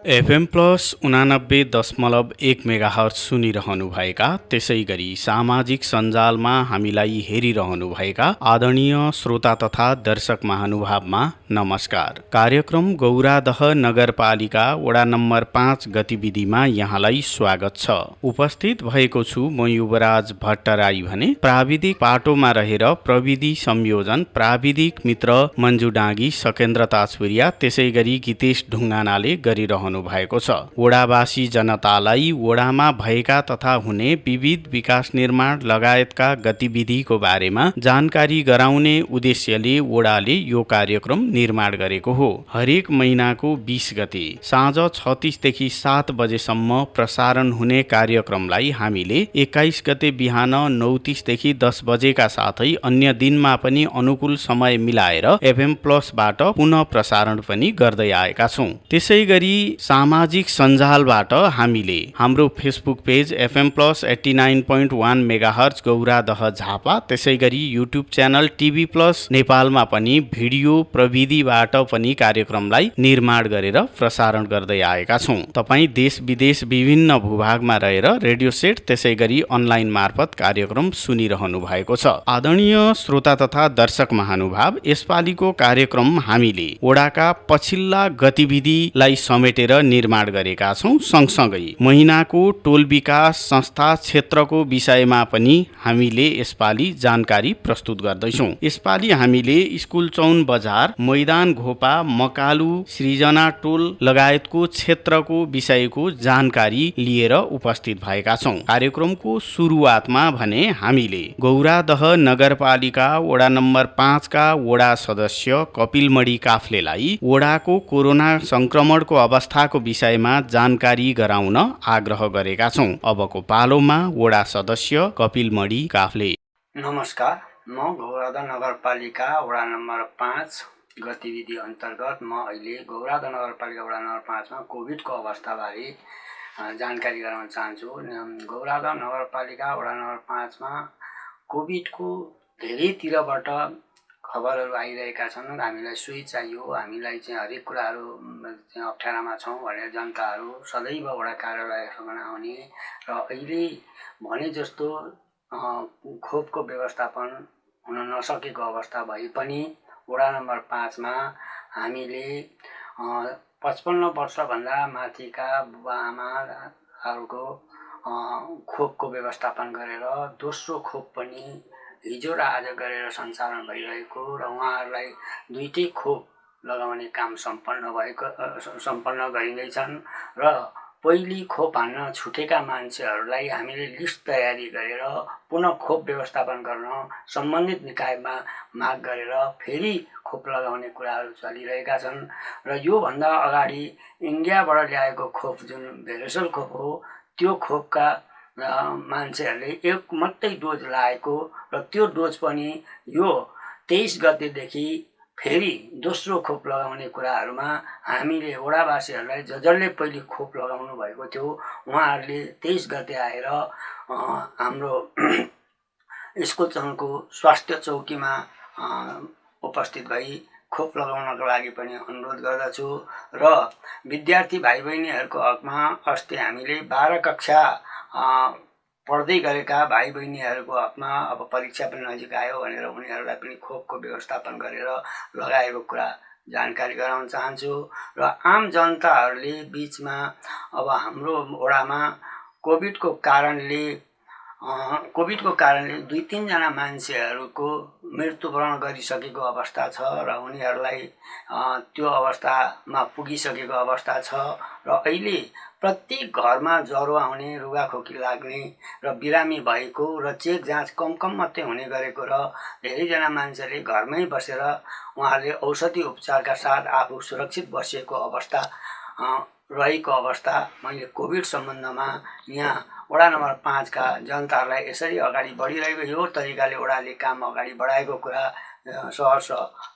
FM plus 89.1 megahertz सुनिरहनुभएका, त्यसै गरी सामाजिक सञ्जालमा हामीलाई हेरिरहनुभएका आदरणीय श्रोता तथा दर्शक महानुभावमा नमस्कार। कार्यक्रम गौरादह नगरपालिका वडा नम्बर 5 गतिविधिमा यहाँलाई स्वागत छ। उपस्थित भएको छु म युवराज भट्टराई भने प्राविधिक पाटोमा रहेर प्रविधि संयोजन प्राविधिक मित्र मन्जु डाँगी, सकेन्द्र ताजपुरिया, त्यसै गरी गीतेश ढुङ्गानाले गरिरहनु भएको छ। वडावासी जनतालाई वडामा भएका तथा हुने विविध विकास निर्माण लगायतका गतिविधिको बारेमा जानकारी गराउने उद्देश्यले वडाले यो कार्यक्रम निर्माण गरेको हो। हरेक महिनाको 20 गते साँझ 36 देखि 7 बजेसम्म प्रसारण हुने कार्यक्रमलाई हामीले 21 गते बिहान 9:30 देखि 10 बजेका साथै अन्य दिनमा पनि अनुकूल समय मिलाएर एफएम प्लसबाट पुनः प्रसारण पनि गर्दै आएका छौं। त्यसै गरी सामाजिक सञ्जालबाट हामीले हाम्रो Facebook page FM plus 89.1 megahertz Gauradaha Jhapa, त्यसै गरी युट्युब च्यानल टिभी प्लस नेपालमा पनि भिडियो प्रविधिबाट पनि कार्यक्रमलाई निर्माण गरेर प्रसारण गर्दै आएका छौं। तपाई देश विदेश विभिन्न भूभागमा रहेर रेडियो सेट त्यसै गरी अनलाइन मार्फत कार्यक्रम सुनिरहनु भएको छ। आदरणीय श्रोता तथा दर्शक महानुभाव, यसपालिको कार्यक्रम हामीले वडाका पछिल्ला गतिविधिलाई समेटेर निर्माण गरेका छौं। सँगसँगै महिनाको टोल विकास संस्था क्षेत्रको विषयमा पनि हामीले यसपालि जानकारी प्रस्तुत गर्दैछौं। यसपालि हामीले स्कुल चौन बजार, मैदान घोपा, मकालु, सृजना टोल लगायतको क्षेत्रको विषयको जानकारी लिएर उपस्थित भएका छौं। कार्यक्रमको सुरुवातमा भने हामीले गौरादह नगरपालिका वडा नम्बर 5 का वडा सदस्य कपिलमणि काफ्लेलाई वडाको कोरोना संक्रमणको अवस्थाको विषयमा जानकारी गराउन आग्रह गरेका छौं। अबको पालोमा वडा सदस्य कपिलमणि काफ्ले। नमस्कार, म गौरादह नगरपालिका वडा नम्बर 5 गतिविधि अन्तर्गत म अहिले गौरादह नगरपालिका वडा नम्बर 5 मा कोभिडको अवस्थाबारे जानकारी गराउन चाहन्छु। गौरादह नगरपालिका वडा नम्बर 5 मा कोभिडको धेरैतिरबाट खबरहरू आइरहेका छन्। हामीलाई सुई चाहियो, हामीलाई चाहिँ हरेक कुराहरू अप्ठ्यारामा छौँ भनेर जनताहरू सदैव वडा कार्यालयसम्म आउने र अहिले भने जस्तो खोपको व्यवस्थापन हुन नसकेको अवस्था भए पनि वडा नम्बर 5 मा हामीले 55 वर्षभन्दा माथिका बुबा आमाहरूको खोपको व्यवस्थापन गरेर दोस्रो खोप पनि हिजो र आज गरेर सञ्चालन भइरहेको र उहाँहरूलाई दुईटै खोप लगाउने काम सम्पन्न गरिँदैछन् र पहिली खोप हान्न छुटेका मान्छेहरूलाई हामीले लिस्ट तयारी गरेर पुनः खोप व्यवस्थापन गर्न सम्बन्धित निकायमा माग गरेर फेरि खोप लगाउने कुराहरू चलिरहेका छन् र योभन्दा अगाडि इन्डियाबाट ल्याएको खोप जुन भेरोसेल खोप हो, त्यो खोपका मान्छेहरूले एक मात्रै डोज लगाएको र त्यो डोज पनि यो 23 गतेदेखि फेरि दोस्रो खोप लगाउने कुराहरूमा हामीले वडावासीहरूलाई जसले पहिले खोप लगाउनु भएको थियो उहाँहरूले 23 गते आएर हाम्रो स्कुल चौनको स्वास्थ्य चौकीमा उपस्थित भई खोप लगाउनको लागि पनि अनुरोध गर्दछु र विद्यार्थी भाइ बहिनीहरूको हकमा अस्ति हामीले 12 कक्षा पढ्दै गरेका भाइ बहिनीहरूको हकमा अब परीक्षा पनि नजिक आयो भनेर उनीहरूलाई पनि खोपको व्यवस्थापन गरेर लगाएको कुरा जानकारी गराउन चाहन्छु र आम जनताहरूले बीचमा अब हाम्रो वडामा कोभिडको कारणले 2-3 जना मान्छेहरूको मृत्युवरण गरिसकेको अवस्था छ र उनीहरूलाई त्यो अवस्थामा पुगिसकेको अवस्था छ र अहिले प्रत्येक घरमा ज्वरो आउने, रुगाखोकी लाग्ने र बिरामी भएको र चेक जाँच कम मात्रै हुने गरेको र धेरैजना मान्छेले घरमै बसेर उहाँहरूले औषधि उपचारका साथ आफू सुरक्षित बसेको अवस्था रहेको अवस्था मैले कोभिड सम्बन्धमा यहाँ वडा नम्बर 5 का जनताहरूलाई यसरी अगाडि बढिरहेको यो तरिकाले वडाले काम अगाडि बढाएको कुरा सहर्ष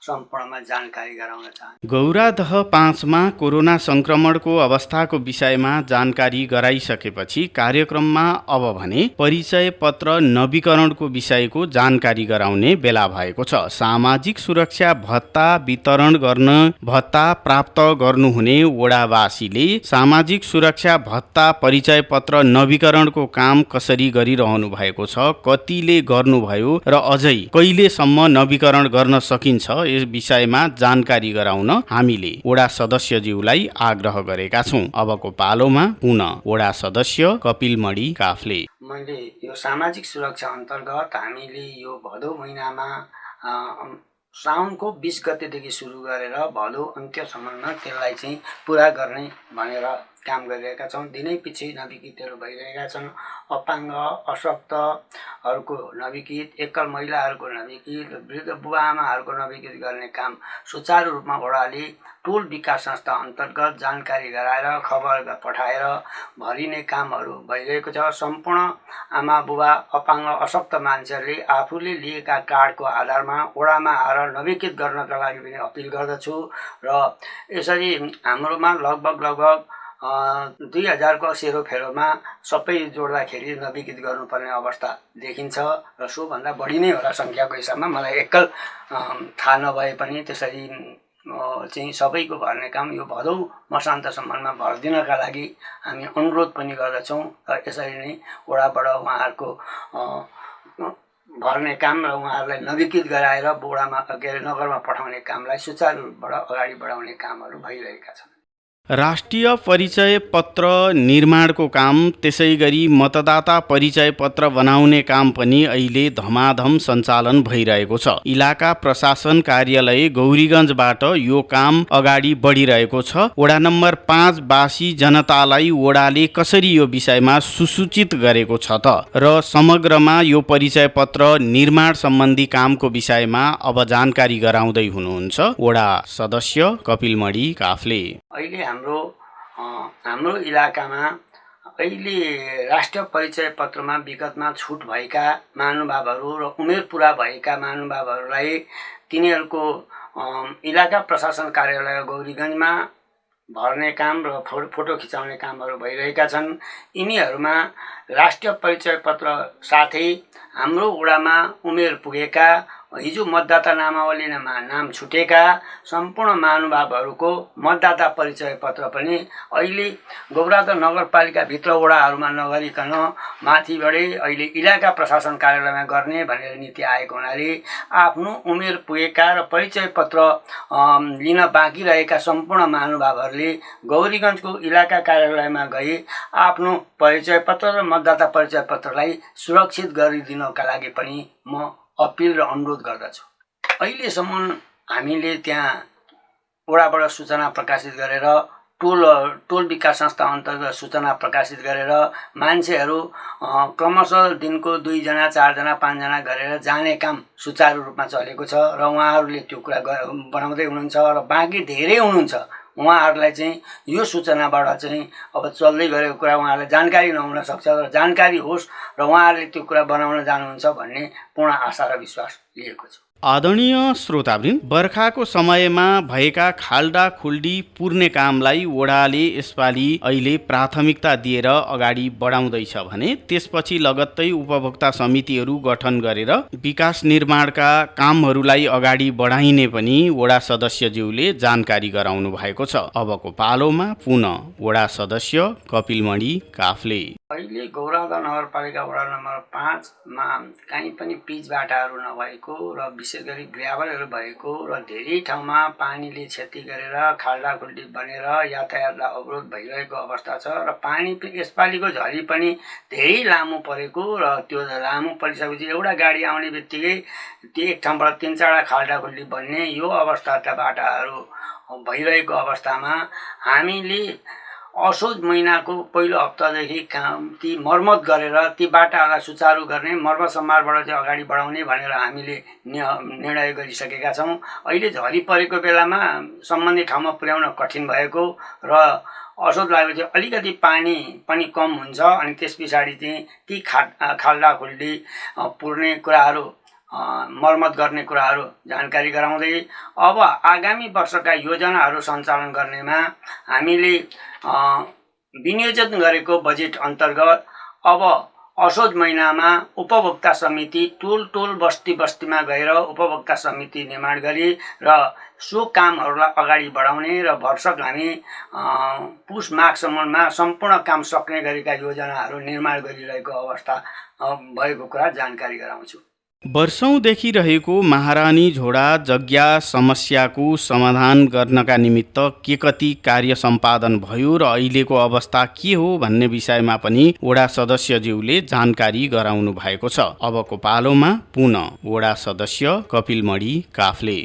सम्पूर्णमा जानकारी गराउन चाहन्छु। गौरादह 5 मा कोरोना संक्रमणको अवस्थाको विषयमा जानकारी गराइसकेपछि कार्यक्रममा अब भने परिचय पत्र नवीकरणको विषयको जानकारी गराउने बेला भएको छ। सामाजिक सुरक्षा भत्ता वितरण गर्न भत्ता प्राप्त गर्नुहुने वडावासीले सामाजिक सुरक्षा भत्ता परिचय पत्र नवीकरणको काम कसरी गरिरहनु भएको छ, कतिले गर्नुभयो र अझै कहिलेसम्म नवीकरण गर्न सकिन्छ, यस विषयमा जानकारी गराउन हामीले वडा सदस्यज्यूलाई आग्रह गरेका छौं। अबको पालोमा पुनः वडा सदस्य कपिल मणि काफ्ले। मैले यो सामाजिक सुरक्षा अन्तर्गत हामीले यो भदौ महिनामा साउनको 20 गतेदेखि सुरु गरेर भदौ अन्त्यसम्ममा त्यसलाई चाहिँ पुरा गर्ने भनेर काम गरिरहेका छौँ। दिनै पछि नवीकृतहरू भइरहेका छन्। अपाङ्ग अशक्तहरूको नवीकृत, एकल महिलाहरूको नवीकृत, वृद्ध बुबाआमाहरूको नवीकृत गर्ने काम सुचारू रूपमा वडाले टोल विकास संस्था अन्तर्गत जानकारी गराएर खबर पठाएर भरिने कामहरू भइरहेको छ। सम्पूर्ण आमा बुबा अपाङ्ग अशक्त मान्छेहरूले आफूले लिएका कार्डको आधारमा वडामा आएर नवीकृत गर्नका लागि पनि अपिल गर्दछु र यसरी हाम्रोमा लगभग 2000को सेरोफेरोमा सबै जोड्दाखेरि नवीकृत गर्नुपर्ने अवस्था देखिन्छ र सोभन्दा बढी नै होला सङ्ख्याको हिसाबमा। मलाई एकल थाहा नभए पनि त्यसरी चाहिँ सबैको भर्ने काम यो भदौ मसान्तसम्ममा भरिदिनका लागि हामी अनुरोध पनि गर्दछौँ र यसरी नै वडाबाट उहाँहरूको भर्ने काम र उहाँहरूलाई नवीकृत गराएर वडामा नगरमा पठाउने कामलाई सुचारू रूपबाट अगाडि बढाउने कामहरू भइरहेका छन्। राष्ट्रिय परिचय पत्र निर्माणको काम, त्यसैगरी मतदाता परिचय पत्र बनाउने काम पनि अहिले धमाधम सञ्चालन भइरहेको छ। इलाका प्रशासन कार्यालय गौरीगञ्जबाट यो काम अगाडि बढिरहेको छ। वडा नम्बर 5 बासी जनतालाई वडाले कसरी यो विषयमा सुसूचित गरेको छ त र समग्रमा यो परिचय पत्र निर्माण सम्बन्धी कामको विषयमा अब जानकारी गराउँदै हुनुहुन्छ वडा सदस्य कपिल मणि काफ्ले। अहिले हाम्रो इलाकामा अहिले राष्ट्रिय परिचय पत्रमा विगतमा छुट भएका महानुभावहरू र उमेर पुरा भएका महानुभावहरूलाई तिनीहरूको इलाका प्रशासन कार्यालय गौरीगञ्जमा भर्ने काम र फोटो खिचाउने कामहरू भइरहेका छन्। यिनीहरूमा राष्ट्रिय परिचय पत्र साथै हाम्रो वडामा उमेर पुगेका, हिजो मतदाता नामावलीमा नाम छुटेका सम्पूर्ण महानुभावहरूको मतदाता परिचय पत्र पनि अहिले गौरादह नगरपालिकाभित्र वडाहरूमा नगरिकन माथिबाटै अहिले इलाका प्रशासन कार्यालयमा गर्ने भनेर नीति आएको हुनाले आफ्नो उमेर पुगेका र परिचय पत्र लिन बाँकी रहेका सम्पूर्ण महानुभावहरूले गौरीगञ्जको इलाका कार्यालयमा गई आफ्नो परिचय पत्र र मतदाता परिचय पत्रलाई सुरक्षित गरिदिनका लागि पनि म अपिल र अनुरोध गर्दछु। अहिलेसम्म हामीले त्यहाँ वडाबाट सूचना प्रकाशित गरेर टोल विकास संस्था अन्तर्गत सूचना प्रकाशित गरेर मान्छेहरू क्रमशः दिनको 2 जना 4 जना 5 जना गरेर जाने काम सुचारू रूपमा चलेको छ र उहाँहरूले त्यो कुरा बनाउँदै हुनुहुन्छ र बाँकी धेरै हुनुहुन्छ। उहाँहरूलाई चाहिँ यो सूचनाबाट चाहिँ अब चल्दै गरेको कुरा उहाँहरूलाई जानकारी नहुन सक्छ र जानकारी होस् र उहाँहरूले त्यो कुरा बनाउन जानुहुन्छ भन्ने पूर्ण आशा र विश्वास लिएको छु। आदरणीय श्रोतावृन्द, बर्खाको समयमा भएका खाल्डा खुल्डी पुर्ने कामलाई वडाले यसपालि अहिले प्राथमिकता दिएर अगाडि बढाउँदैछ भने त्यसपछि लगत्तै उपभोक्ता समितिहरू गठन गरेर विकास निर्माणका कामहरूलाई अगाडि बढाइने पनि वडा सदस्यज्यूले जानकारी गराउनु भएको छ। अबको पालोमा पुनः वडा सदस्य कपिल मणि काफ्ले। अहिले गौरादह नगरपालिका वडा नम्बर 5 मा कहीँ पनि पिच बाटाहरू नभएको र विशेष गरी ग्राभलहरू भएको र धेरै ठाउँमा पानीले क्षति गरेर खाल्डाखुल्डी बनेर यातायातलाई अवरोध भइरहेको अवस्था छ र पानी यसपालिको झरी पनि धेरै लामो परेको र त्यो लामो परिसकेपछि एउटा गाडी आउने बित्तिकै त्यो एक ठाउँबाट 3-4 खाल्डाखुल्डी बन्ने यो अवस्थाका बाटाहरू भइरहेको अवस्थामा हामीले असोज महिनाको पहिलो हप्तादेखि ती मर्मत गरेर ती बाटाहरूलाई सुचारू गर्ने मर्मत सम्हारबाट चाहिँ अगाडि बढाउने भनेर हामीले निर्णय गरिसकेका छौँ। अहिले झरी परेको बेलामा सम्बन्धित ठाउँमा पुर्याउन कठिन भएको र असोज लागेपछि अलिकति पानी पनि कम हुन्छ अनि त्यस पछाडि चाहिँ ती खाल्डाखुल्डी पुर्ने कुराहरू मर्मत गर्ने कुराहरू जानकारी गराउँदै अब आगामी वर्षका योजनाहरू सञ्चालन गर्नेमा हामीले विनियोजन गरेको बजेट अन्तर्गत अब असोज महिनामा उपभोक्ता समिति टोल बस्ती बस्तीमा गएर उपभोक्ता समिति निर्माण गरी र सो कामहरूलाई अगाडि बढाउने र भरसक हामी पुस माघसम्ममा सम्पूर्ण काम सक्ने गरेका योजनाहरू निर्माण गरिरहेको अवस्था भएको कुरा जानकारी गराउँछु। वर्षौंदेखि रहेको महारानी झोडा जग्गा समस्याको समाधान गर्नका निमित्त के कति कार्य सम्पादन भयो र अहिलेको अवस्था के हो भन्ने विषयमा पनि वडा सदस्यज्यूले जानकारी गराउनु भएको छ। अबको पालोमा पुनः वडा सदस्य कपिलमणि काफ्ले।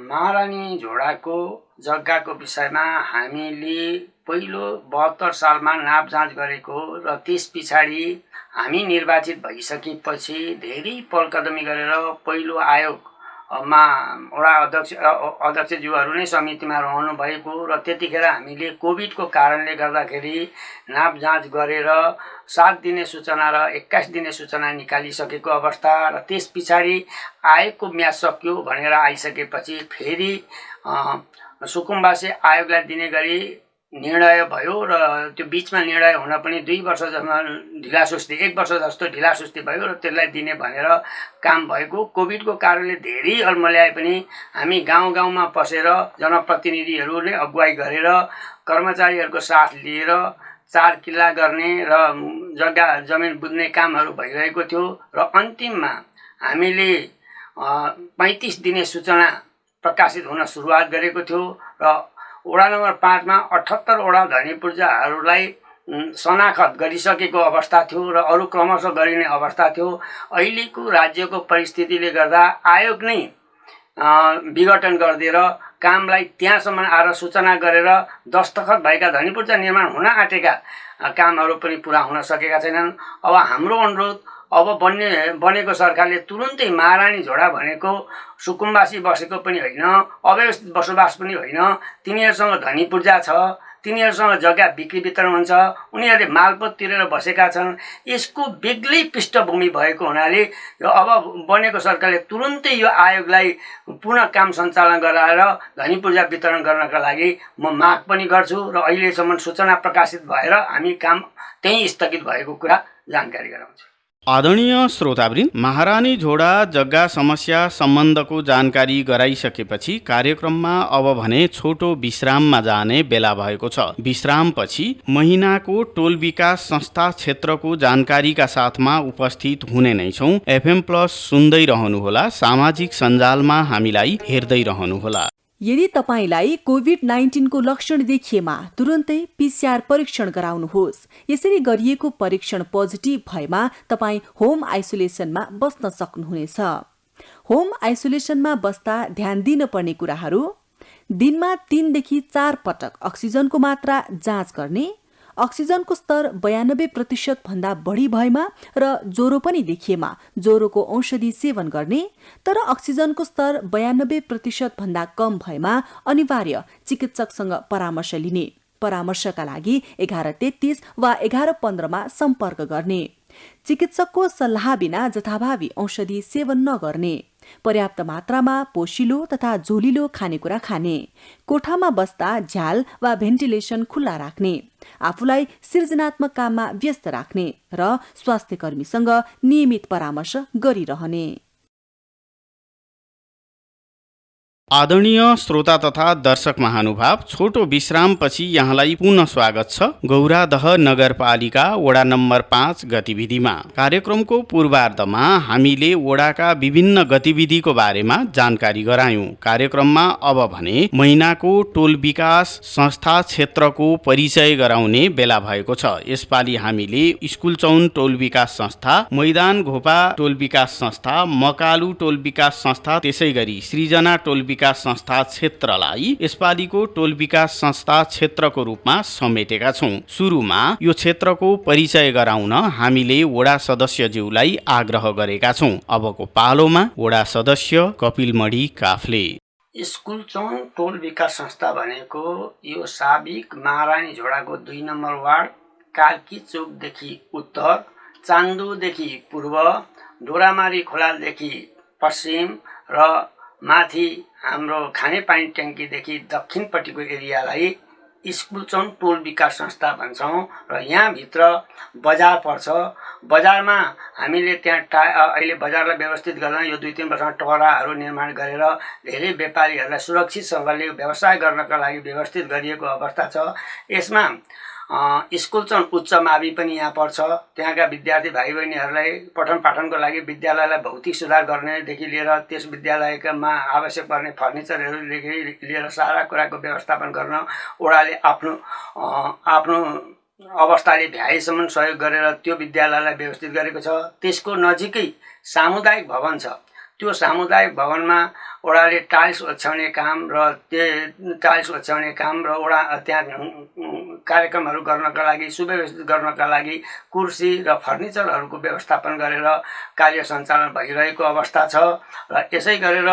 महारानी झोडाको जग्गाको विषयमा हामीले पहिलो 72 सालमा नाप जाँच गरेको र त्यस पछाडि हामी निर्वाचित भइसकेपछि धेरै पहलकदमी गरेर पहिलो आयोगमा वडा अध्यक्षज्यूहरू नै समितिमा रहनु भएको र त्यतिखेर हामीले कोभिडको कारणले गर्दाखेरि नाप जाँच गरेर 7 दिने सूचना र 21 दिने सूचना निकालिसकेको अवस्था र त्यस पछाडि आयोगको म्याद सक्यो भनेर आइसकेपछि फेरि सुकुम्बासी आयोगलाई दिने गरी निर्णय भयो र त्यो बिचमा निर्णय हुन पनि 2 वर्ष जम्मा ढिलासुस्ती 1 वर्ष जस्तो ढिलासुस्ती भयो र त्यसलाई दिने भनेर काम भएको। कोभिडको कारणले धेरै अल्मल्याए पनि हामी गाउँमा पसेर जनप्रतिनिधिहरूले अगुवाई गरेर कर्मचारीहरूको साथ लिएर 4 किल्ला गर्ने र जग्गा जमिन बुझ्ने कामहरू भइरहेको थियो र अन्तिममा हामीले 35 दिने सूचना प्रकाशित हुन सुरुवात गरेको थियो र वडा नम्बर 5 मा 78 वडा धनी पूर्जाहरूलाई शनाखत गरिसकेको अवस्था थियो र अरू क्रमशः गरिने अवस्था थियो। अहिलेको राज्यको परिस्थितिले गर्दा आयोग नै विघटन गरिदिएर कामलाई त्यहाँसम्म आएर सूचना गरेर दस्तखत भएका धनी पूर्जा निर्माण हुन आँटेका कामहरू पनि पुरा हुन सकेका छैनन्। अब हाम्रो अनुरोध अब बनेको सरकारले तुरुन्तै महारानी झोडा भनेको सुकुम्बासी बसेको पनि होइन, अव्यवस्थित बसोबास पनि होइन, तिनीहरूसँग धनी पूर्जा छ, तिनीहरूसँग जग्गा बिक्री वितरण हुन्छ, उनीहरूले मालपोत तिरेर बसेका छन्। यसको बेग्लै पृष्ठभूमि भएको हुनाले यो अब बनेको सरकारले तुरुन्तै यो आयोगलाई पुनः काम सञ्चालन गराएर धनी पूर्जा वितरण गर्नका लागि म माग पनि गर्छु र अहिलेसम्म सूचना प्रकाशित भएर हामी काम त्यही स्थगित भएको कुरा जानकारी गराउँछु। आदरणीय श्रोतावृन्द, महारानी झोडा जग्गा समस्या सम्बन्धको जानकारी गराइसकेपछि कार्यक्रममा अब भने छोटो विश्राममा जाने बेला भएको छ। विश्रामपछि महिनाको टोल विकास संस्था क्षेत्रको जानकारीका साथमा उपस्थित हुने नै छौं। FM प्लस सुन्दै रहनुहोला, सामाजिक सञ्जालमा हामीलाई हेर्दै रहनुहोला। यदि तपाईलाई कोभिड-19 को लक्षण देखिएमा तुरुन्तै PCR परीक्षण गराउनुहोस्। यसरी गरिएको परीक्षण पोजिटिभ भएमा तपाई होम आइसोलेसनमा बस्न सक्नुहुनेछ। होम आइसोलेसनमा बस्दा ध्यान दिन पर्ने कुराहरू: दिनमा 3 देखि 4 पटक अक्सिजनको मात्रा जाँच गर्ने, अक्सिजनको स्तर 92% भन्दा बढी भएमा र ज्वरो पनि देखिएमा ज्वरोको औषधि सेवन गर्ने, तर अक्सिजनको स्तर 92% भन्दा कम भएमा अनिवार्य चिकित्सकसँग परामर्श लिने। परामर्शका लागि 1133 वा 1115 मा सम्पर्क गर्ने। चिकित्सकको सल्लाह बिना जथाभावी औषधि सेवन नगर्ने। पर्याप्त मात्रामा पोषिलो तथा झोलिलो खानेकुरा खाने। कोठामा बस्दा झ्याल वा भेन्टिलेसन खुल्ला राख्ने। आफूलाई सृजनात्मक काममा व्यस्त राख्ने र स्वास्थ्य कर्मीसँग नियमित परामर्श गरिरहने। आदरणीय श्रोता तथा दर्शक महानुभाव, छोटो विश्रामपछि यहाँलाई पुनः स्वागत छ गौरादह नगरपालिका वडा नम्बर 5 गतिविधिमा। कार्यक्रमको पूर्वार्धमा हामीले वडाका विभिन्न गतिविधिको बारेमा जानकारी गरायौं। कार्यक्रममा अब भने महिनाको टोल विकास संस्था क्षेत्रको परिचय गराउने बेला भएको छ। यसपालि हामीले स्कुल चौन टोल विकास संस्था, मैदान घोपा टोल विकास संस्था, मकालु टोल विकास संस्था, त्यसैगरी सृजना टोल विकास संस्था क्षेत्रलाई यसपालिको टोल विकास संस्था क्षेत्रको रूपमा समेटेका छौं। सुरुमा यो क्षेत्रको परिचय गराउन हामीले वडा सदस्यज्यूलाई आग्रह गरेका छौं। अबको पालोमा वडा सदस्य कपिलमणि काफ्ले। स्कुल चौन टोल विकास संस्था भनेको यो साबिक महारानी झोडाको 2 नम्बर वार्ड कार्की चोकदेखि उत्तर, चान्दुदेखि पूर्व, डोरामारी खोलादेखि पश्चिम र माथि हाम्रो खानेपानी ट्याङ्कीदेखि दक्षिणपट्टिको एरियालाई स्कुलचौन टोल विकास संस्था भन्छौँ र यहाँभित्र बजार पर्छ। बजारमा हामीले त्यहाँ अहिले बजारलाई व्यवस्थित गर्न यो 2-3 वर्षमा टहराहरू निर्माण गरेर धेरै व्यापारीहरूलाई सुरक्षितसँगले व्यवसाय गर्नका लागि व्यवस्थित गरिएको अवस्था छ। यसमा स्कुलचौन उच्च मावि पनि यहाँ पर्छ। त्यहाँका विद्यार्थी भाइ बहिनीहरूलाई पठन पाठनको लागि विद्यालयलाई भौतिक सुधार गर्नेदेखि लिएर त्यस विद्यालयमा आवश्यक पर्ने फर्निचरहरूदेखि लिएर सारा कुराको व्यवस्थापन गर्न ओडाले आफ्नो अवस्थाले भ्याएसम्म सहयोग गरेर त्यो विद्यालयलाई व्यवस्थित गरेको छ। त्यसको नजिकै सामुदायिक भवन छ। त्यो सामुदायिक भवनमा ओडाले टाइल्स ओछ्याउने काम र ओडा त्यहाँ कार्यक्रमहरू गर्नका लागि सुव्यवस्थित गर्नका लागि कुर्सी र फर्निचरहरूको व्यवस्थापन गरेर कार्य सञ्चालन भइरहेको अवस्था छ। र यसै गरेर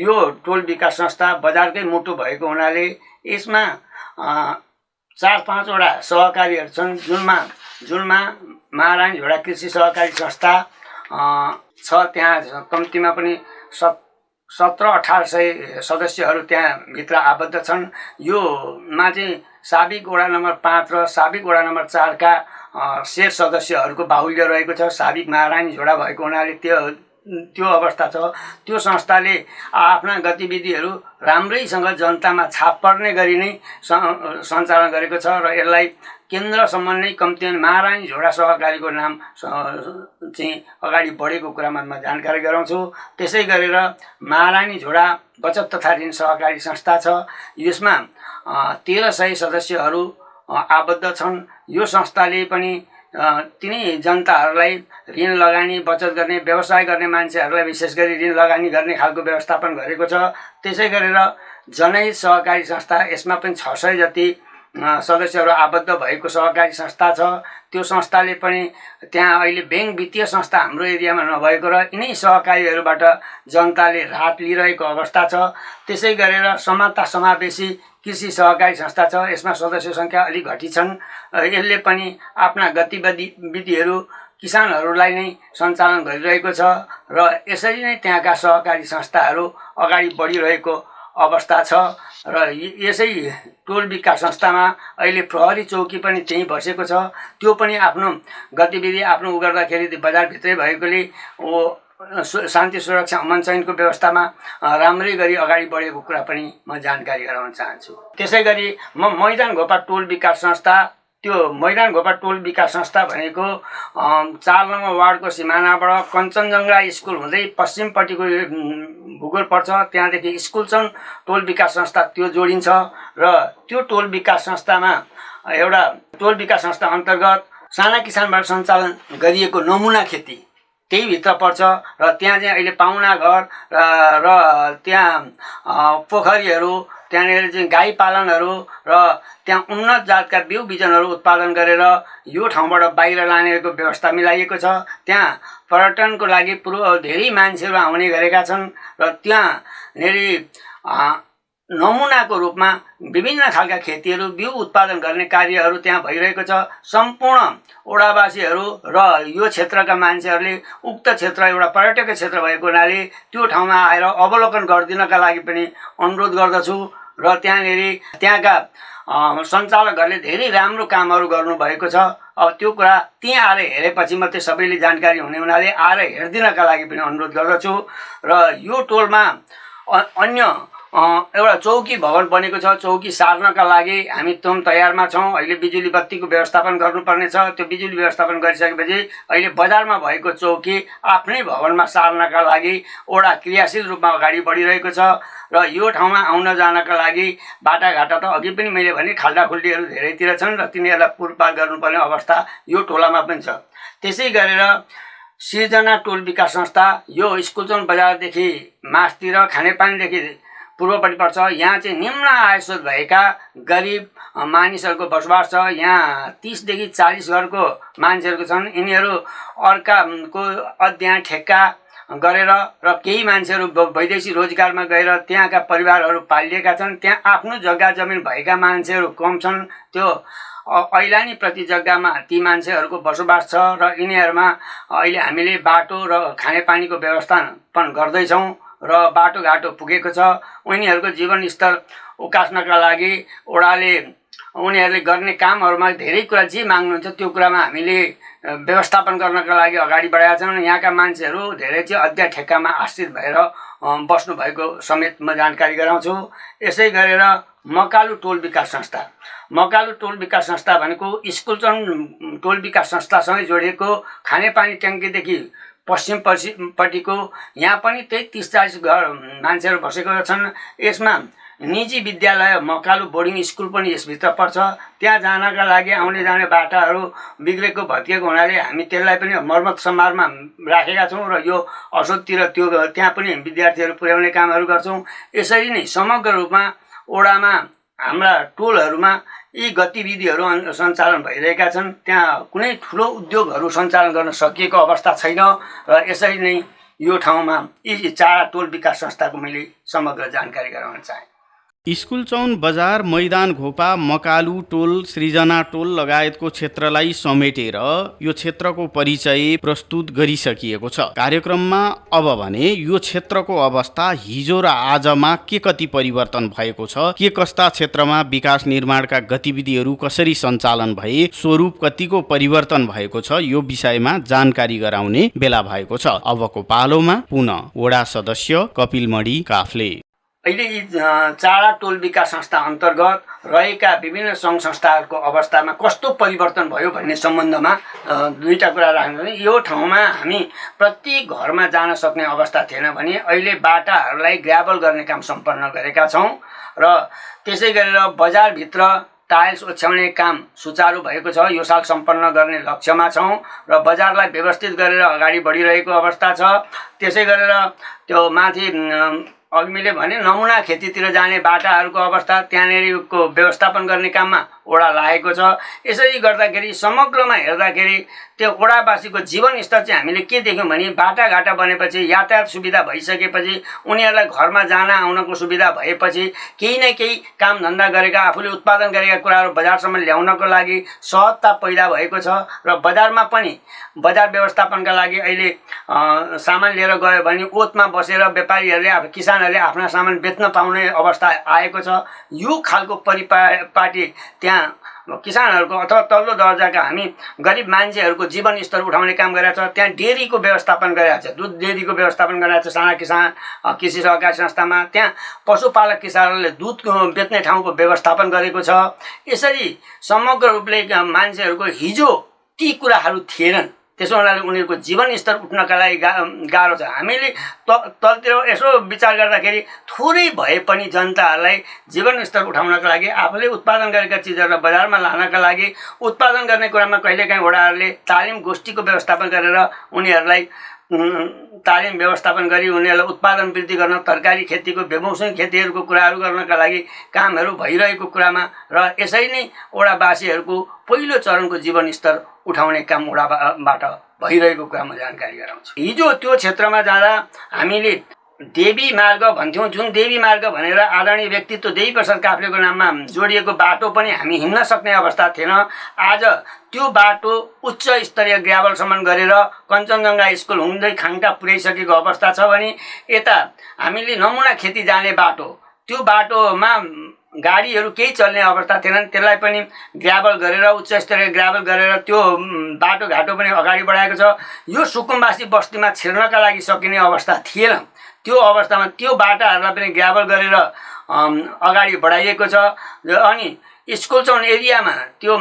यो टोल विकास संस्था बजारकै मुटु भएको हुनाले यसमा 4-5 वटा सहकारीहरू छन्। जुनमा महारानी झोडा कृषि सहकारी संस्था छ। त्यहाँ कम्तीमा पनि 1700-1800 सदस्यहरू त्यहाँ भित्र आबद्ध छन्। योमा चाहिँ साबिक वडा नम्बर 5 र साबिक वडा नम्बर 4 का शेर सदस्यहरूको बाहुल्य रहेको छ। साबिक महारानी झोडा भएको हुनाले त्यो अवस्था छ। त्यो संस्थाले आफ्ना गतिविधिहरू राम्रैसँग जनतामा छाप पर्ने गरी नै सञ्चालन गरेको छ र यसलाई केन्द्रसम्म नै कम्तीमा महारानी झोडा सहकारीको नाम चाहिँ अगाडि बढेको कुरामा म जानकारी गराउँछु। त्यसै गरेर महारानी झोडा बचत तथा ऋण सहकारी संस्था छ। यसमा 1300 सदस्यहरू आबद्ध छन्। यो संस्थाले पनि तिनै जनताहरूलाई ऋण लगानी बचत गर्ने व्यवसाय गर्ने मान्छेहरूलाई विशेष गरी ऋण लगानी गर्ने खालको व्यवस्थापन गरेको छ। त्यसै गरेर जनहित सहकारी संस्था, यसमा पनि 600 जति सदस्यहरू आबद्ध भएको सहकारी संस्था छ। त्यो संस्थाले पनि त्यहाँ अहिले ब्याङ्क वित्तीय संस्था हाम्रो एरियामा नभएको र यिनै सहकारीहरूबाट जनताले राहत लिइरहेको अवस्था छ। त्यसै गरेर समानता समावेशी कृषि सहकारी संस्था छ। यसमा सदस्य सङ्ख्या अलिक घटी छन्। यसले पनि आफ्ना गतिविधिहरू किसानहरूलाई नै सञ्चालन गरिरहेको छ र यसरी नै त्यहाँका सहकारी संस्थाहरू अगाडि बढिरहेको अवस्था छ। र यसै टोल विकास संस्थामा अहिले प्रहरी चौकी पनि त्यहीँ बसेको छ। त्यो पनि आफ्नो गतिविधि आफ्नो गर्दाखेरि बजारभित्रै भएकोले शान्ति सुरक्षा अमन चयनको व्यवस्थामा राम्रै गरी अगाडि बढेको कुरा पनि म जानकारी गराउन चाहन्छु। त्यसै गरी म मैदान घोपा टोल विकास संस्था, त्यो मैदान घोपा टोल विकास संस्था भनेको 4 नम्बर वार्डको सिमानाबाट कञ्चनजङ्घा स्कुल हुँदै पश्चिमपट्टिको भूगोल पर्छ। त्यहाँदेखि स्कुलचौन टोल विकास संस्था त्यो जोडिन्छ र त्यो टोल विकास संस्थामा एउटा टोल विकास संस्था अन्तर्गत साना किसानबाट सञ्चालन गरिएको नमुना खेती त्यही भित्र पर्छ र त्यहाँ चाहिँ अहिले पाहुना घर र त्यहाँ पोखरीहरू, त्यहाँनिर चाहिँ गाई पालनहरू र त्यहाँ उन्नत जातका बिउ बिजनहरू उत्पादन गरेर यो ठाउँबाट बाहिर लानेको व्यवस्था मिलाइएको छ। त्यहाँ पर्यटनको लागि धेरै मान्छेहरू आउने गरेका छन् र त्यहाँनेरि नमुनाको रूपमा विभिन्न खालका खेतीहरू बिउ उत्पादन गर्ने कार्यहरू त्यहाँ भइरहेको छ। सम्पूर्ण ओडावासीहरू र यो क्षेत्रका मान्छेहरूले उक्त क्षेत्र एउटा पर्यटकीय क्षेत्र भएको हुनाले त्यो ठाउँमा आएर अवलोकन गरिदिनका लागि पनि अनुरोध गर्दछु र त्यहाँका सञ्चालकहरूले धेरै राम्रो कामहरू गर्नुभएको छ। अब त्यो कुरा त्यहाँ आएर हेरेपछि मात्रै सबैले जानकारी हुने हुनाले आएर हेरिदिनका लागि पनि अनुरोध गर्दछु। र यो टोलमा अन्य एउटा चौकी भवन बनेको छ। चौकी सार्नका लागि हामी तयारमा छौँ। अहिले बिजुली बत्तीको व्यवस्थापन गर्नुपर्ने छ। त्यो बिजुली व्यवस्थापन गरिसकेपछि अहिले बजारमा भएको चौकी आफ्नै भवनमा सार्नका लागि ओडा क्रियाशील रूपमा अगाडि बढिरहेको छ र यो ठाउँमा आउन जानका लागि बाटाघाटा त अघि पनि मैले भने खाल्डाखुल्डीहरू धेरैतिर छन् र तिनीहरूलाई पुरपार गर्नुपर्ने अवस्था यो टोलामा पनि छ। त्यसै गरेर सिर्जना टोल विकास संस्था यो स्कुलचौन बजारदेखि मासतिर खानेपानीदेखि पूर्वपट्टि पर्छ। यहाँ चाहिँ निम्न आय स्रोत भएका गरिब मानिसहरूको बसोबास छ। यहाँ 30 देखि 40 घरको मान्छेहरूको छन्। यिनीहरू अर्काको अध्ययन ठेक्का गरेर र केही मान्छेहरू वैदेशिक रोजगारमा गएर त्यहाँका परिवारहरू पालिएका छन्। त्यहाँ आफ्नो जग्गा जमिन भएका मान्छेहरू कम छन्। त्यो ऐलानी प्रति जग्गामा ती मान्छेहरूको बसोबास छ र यिनीहरूमा अहिले हामीले बाटो र खानेपानीको व्यवस्थापन गर्दैछौँ र बाटोघाटो पुगेको छ। उनीहरूको जीवनस्तर उकास्नका लागि ओडाले उनीहरूले गर्ने कामहरूमा धेरै कुरा जे माग्नुहुन्छ त्यो कुरामा हामीले व्यवस्थापन गर्नका लागि अगाडि बढाएका छौँ। यहाँका मान्छेहरू धेरै चाहिँ अध्यय ठेक्कामा आश्रित भएर बस्नुभएको समेत म जानकारी गराउँछु। यसै गरेर मकालु टोल विकास संस्था, मकालु टोल विकास संस्था भनेको स्कुलचौन टोल विकास संस्थासँगै जोडिएको खानेपानी ट्याङ्कीदेखि पश्चिमपट्टिको यहाँ पनि त्यही 30-40 घर मान्छेहरू बसेका छन्। यसमा निजी विद्यालय मकालु बोर्डिङ स्कुल पनि यसभित्र पर्छ। त्यहाँ जानका लागि आउने जाने बाटाहरू बिग्रेको भत्किएको हुनाले हामी त्यसलाई पनि मर्मत समारमा राखेका छौँ र यो असोजतिर त्यो त्यहाँ पनि विद्यार्थीहरू पुर्याउने कामहरू गर्छौँ। यसरी नै समग्र रूपमा ओडामा हाम्रा टोलहरूमा यी गतिविधिहरू सञ्चालन भइरहेका छन्। त्यहाँ कुनै ठुलो उद्योगहरू सञ्चालन गर्न सकिएको अवस्था छैन र यसरी नै यो ठाउँमा यी 4 टोल विकास संस्थाको मैले समग्र जानकारी गराउन चाहे। स्कुलचौन बजार, मैदान घोपा, मकालु टोल, सृजना टोल लगायतको क्षेत्रलाई समेटेर यो क्षेत्रको परिचय प्रस्तुत गरिसकिएको छ। कार्यक्रममा अब भने यो क्षेत्रको अवस्था हिजो र आजमा के कति परिवर्तन भएको छ, के कस्ता क्षेत्रमा विकास निर्माणका गतिविधिहरू कसरी सञ्चालन भए, स्वरूप कतिको परिवर्तन भएको छ, यो विषयमा जानकारी गराउने बेला भएको छ। अबको पालोमा पुनः वडा सदस्य कपिल मणि काफ्ले। अहिले यी 4 टोल विकास संस्था अन्तर्गत रहेका विभिन्न सङ्घ संस्थाहरूको अवस्थामा कस्तो परिवर्तन भयो भन्ने सम्बन्धमा दुईटा कुरा राख्नु। यो ठाउँमा हामी प्रत्येक घरमा जान सक्ने अवस्था थिएन भने अहिले बाटाहरूलाई ग्राभल गर्ने काम सम्पन्न गरेका छौँ र त्यसै गरेर बजारभित्र टाइल्स ओछ्याउने काम सुचारू भएको छ। यो साल सम्पन्न गर्ने लक्ष्यमा छौँ र बजारलाई व्यवस्थित गरेर अगाडि बढिरहेको अवस्था छ। त्यसै गरेर त्यो माथि अघि मैले भने नमुना खेतीतिर जाने बाटाहरूको अवस्था त्यहाँनिरको व्यवस्थापन गर्ने काममा ओडा लागेको छ। यसरी गर्दाखेरि समग्रमा हेर्दाखेरि त्यो ओडावासीको जीवनस्तर चाहिँ हामीले के देख्यौँ भने बाटाघाटा बनेपछि, यातायात सुविधा भइसकेपछि, उनीहरूलाई घरमा जान आउनको सुविधा भएपछि केही न केही कामधन्दा गरेका आफूले उत्पादन गरेका कुराहरू बजारसम्म ल्याउनको लागि सहजता पैदा भएको छ र बजारमा पनि बजार व्यवस्थापनका लागि अहिले सामान लिएर गयो भने ओतमा बसेर व्यापारीहरूले किसानहरूले आफ्ना सामान बेच्न पाउने अवस्था आएको छ। यो खालको परिपाटी त्यहाँ किसानहरूको अथवा तल्लो दर्जाका हामी गरिब मान्छेहरूको जीवनस्तर उठाउने काम गरेका छ। त्यहाँ डेरीको व्यवस्थापन गरेका छ, दुध डेरीको व्यवस्थापन गरेका छ साना किसान कृषि सहकारी संस्थामा। त्यहाँ पशुपालक किसानहरूले दुध बेच्ने ठाउँको व्यवस्थापन गरेको छ। यसरी समग्र रूपले मान्छेहरूको हिजो ती कुराहरू थिएनन्, त्यसो हुनाले उनीहरूको जीवनस्तर उठ्नका लागि गाह्रो छ। हामीले तलतिर यसो विचार गर्दाखेरि थोरै भए पनि जनताहरूलाई जीवनस्तर उठाउनका लागि आफूले उत्पादन गरेका चिजहरूलाई बजारमा लानका लागि उत्पादन गर्ने कुरामा कहिलेकाहीँ वडाहरूले तालिम गोष्ठीको व्यवस्थापन गरेर उनीहरूलाई तालिम व्यवस्थापन गरी उनीहरूलाई उत्पादन वृद्धि गर्न, तरकारी खेतीको बेमौसमी खेतीहरूको कुराहरू गर्नका लागि कामहरू भइरहेको कुरामा र यसरी नै वडावासीहरूको पहिलो चरणको जीवनस्तर उठाउने काम वडाबाट भइरहेको कुरामा जानकारी गराउँछु। हिजो त्यो क्षेत्रमा जाँदा हामीले देवी मार्ग भन्थ्यौँ, जुन देवी मार्ग भनेर आदरणीय व्यक्तित्व देवी प्रसाद काफ्लेको नाममा जोडिएको बाटो पनि हामी हिँड्न सक्ने अवस्था थिएन। आज त्यो बाटो उच्च स्तरीय ग्राभलसम्म गरेर कञ्चनजङ्घा स्कुल हुँदै खाङटा पुर्याइसकेको अवस्था छ भने यता हामीले नमुना खेती जाने बाटो, त्यो बाटोमा गाडीहरू केही चल्ने अवस्था थिएनन्, त्यसलाई पनि ग्राभल गरेर उच्च स्तरीय ग्राभल गरेर त्यो बाटोघाटो पनि अगाडि बढाएको छ। यो सुकुम्बासी बस्तीमा छिर्नका लागि सकिने अवस्था थिएन। त्यो अवस्थामा त्यो बाटाहरूलाई पनि ग्राभल गरेर अगाडि बढाइएको छ। अनि स्कुलचौन एरियामा त्यो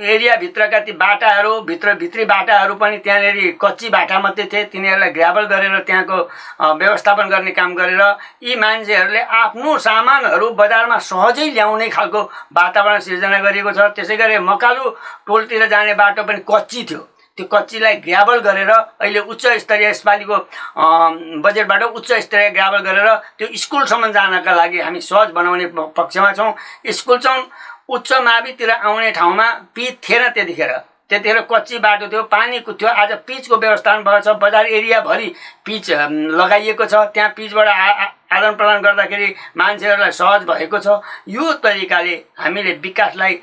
एरियाभित्रका ती बाटाहरू भित्री बाटाहरू पनि त्यहाँनिर कच्ची बाटा मात्रै थिए, तिनीहरूलाई ग्राभल गरेर त्यहाँको व्यवस्थापन गर्ने काम गरेर यी मान्छेहरूले आफ्नो सामानहरू बजारमा सहजै ल्याउने खालको वातावरण सिर्जना गरिएको छ। त्यसै गरी मकालु टोलतिर जाने बाटो पनि कच्ची थियो, त्यो कच्चीलाई ग्राभल गरेर अहिले उच्च स्तरीय यसपालिको बजेटबाट उच्च स्तरीय ग्राभल गरेर त्यो स्कुलसम्म जानका लागि हामी सहज बनाउने पक्षमा छौँ। स्कुलचौन उच्च मावितिर आउने ठाउँमा पिच थिएन, त्यतिखेर कच्ची बाटो थियो, पानी कुद्थ्यो। आज पिचको व्यवस्थापन भएको छ, बजार एरियाभरि पिच लगाइएको छ। त्यहाँ पिचबाट आदान प्रदान गर्दाखेरि मान्छेहरूलाई सहज भएको छ। यो तरिकाले हामीले विकासलाई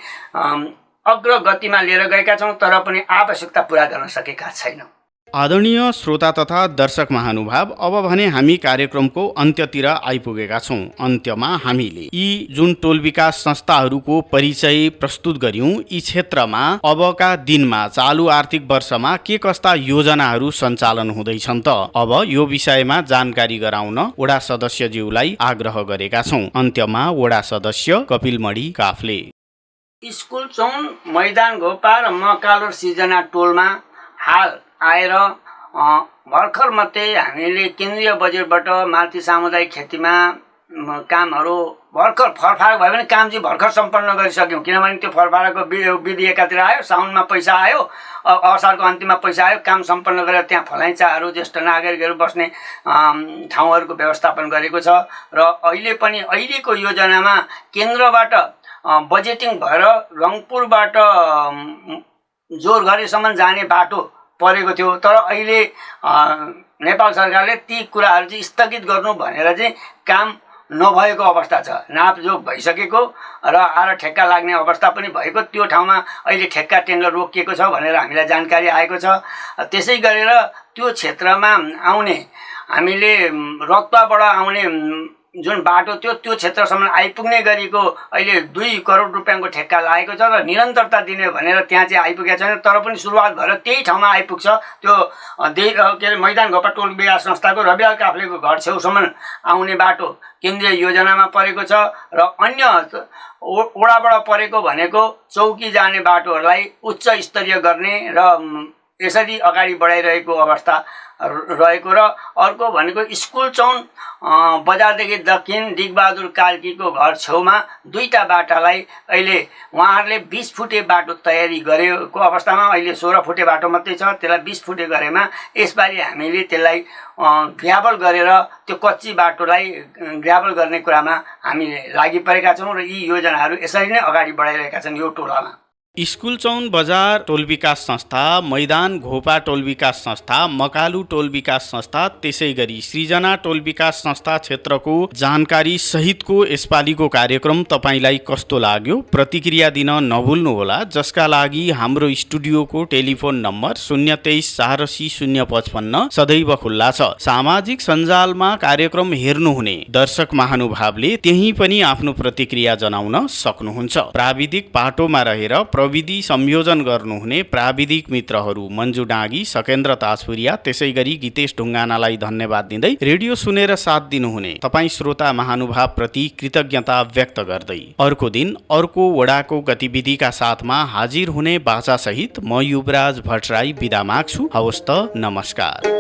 अग्रगतिमा लिएर गएका छौँ, तर पनि आवश्यकता पुरा गर्न सकेका छैनौँ। आदरणीय श्रोता तथा दर्शक महानुभाव, अब भने हामी कार्यक्रमको अन्त्यतिर आइपुगेका छौँ। अन्त्यमा हामीले यी जुन टोल विकास संस्थाहरूको परिचय प्रस्तुत गर्यौं, यी क्षेत्रमा अबका दिनमा चालु आर्थिक वर्षमा के कस्ता योजनाहरू सञ्चालन हुँदैछन् त, अब यो विषयमा जानकारी गराउन वडा सदस्यज्यूलाई आग्रह गरेका छौँ। अन्त्यमा वडा सदस्य कपिल मणि काफले स्कुल चौन, मैदान घोपा र मकालोर सिर्जना टोलमा हाल आएर भर्खर मात्रै हामीले केन्द्रीय बजेटबाट माथि सामुदायिक खेतीमा कामहरू भर्खर फरफार भयो भने काम चाहिँ भर्खर सम्पन्न गरिसक्यौँ। किनभने त्यो फरफाराको विधि एकातिर आयो, साउनमा पैसा आयो, असारको अन्तिममा पैसा आयो, काम सम्पन्न गरेर त्यहाँ फलाइचाहरू ज्येष्ठ नागरिकहरू बस्ने ठाउँहरूको व्यवस्थापन गरेको छ। र अहिले पनि अहिलेको योजनामा केन्द्रबाट बजेटिङ भएर रङपुरबाट जोरघरेसम्म जाने बाटो परेको थियो, तर अहिले नेपाल सरकारले ती कुराहरू चाहिँ स्थगित गर्नु भनेर चाहिँ काम नभएको अवस्था छ। नापजोख भइसकेको र आएर ठेक्का लाग्ने अवस्था पनि भएको, त्यो ठाउँमा अहिले ठेक्का टेन्डर रोकिएको छ भनेर हामीलाई जानकारी आएको छ। त्यसै गरेर त्यो क्षेत्रमा आउने हामीले रक्तुवाबाट आउने जुन बाटो थियो त्यो क्षेत्रसम्म आइपुग्ने गरेको अहिले 2 करोड रुपियाँको ठेक्का लागेको छ र निरन्तरता दिने भनेर त्यहाँ चाहिँ आइपुगेको छैन, तर पनि सुरुवात भएर त्यही ठाउँमा आइपुग्छ। त्यो के अरे मैदान घोपा टोल विकास संस्थाको रविलाल काफ्लेको घर छेउसम्म आउने बाटो केन्द्रीय योजनामा परेको छ र अन्य वडाबाट परेको भनेको चौकी जाने बाटोहरूलाई उच्च स्तरीय गर्ने र यसरी अगाडि बढाइरहेको अवस्था रहेको। र अर्को भनेको स्कुल चौन बजारदेखि दक्षिण डिगबहादुर कार्कीको घर छेउमा 2टा बाटालाई अहिले उहाँहरूले 20 फुटे बाटो तयारी गरेको अवस्थामा अहिले 16 फुटे बाटो मात्रै छ। त्यसलाई 20 फुटे गरेमा यसपालि हामीले त्यसलाई ग्राभल गरेर त्यो कच्ची बाटोलाई ग्राभल गर्ने कुरामा हामीले लागि परेका छौँ र यी योजनाहरू यसरी नै अगाडि बढाइरहेका छन् यो टोलामा। स्कुल चौन बजार टोल विकास संस्था, मैदान घोपा टोल विकास संस्था, मकालु टोल विकास संस्था, त्यसै गरी सृजना टोल विकास संस्था क्षेत्रको जानकारी सहितको यसपालिको कार्यक्रम तपाईलाई कस्तो लाग्यो प्रतिक्रिया दिन नभुल्नुहोला, जसका लागि हाम्रो स्टुडियोको टेलिफोन नम्बर 023 480 055 सदैव खुल्ला छ। सामाजिक सञ्जालमा कार्यक्रम हेर्नुहुने दर्शक महानुभावले त्यही पनि आफ्नो प्रतिक्रिया जनाउन सक्नुहुन्छ। प्राविधिक पाटोमा रहेर प्रविधि संयोजन गर्नुहुने प्राविधिक मित्रहरू मन्जु डाँगी, सकेन्द्र ताजपुरिया, त्यसै गरी गीतेश ढुङ्गानालाई धन्यवाद दिँदै रेडियो सुनेर साथ दिनुहुने तपाईँ श्रोता महानुभाव प्रति कृतज्ञता व्यक्त गर्दै अर्को दिन अर्को वडाको गतिविधिका साथमा हाजिर हुने बाचा सहित म युवराज भट्टराई बिदा माग्छु। हवस् त, नमस्कार।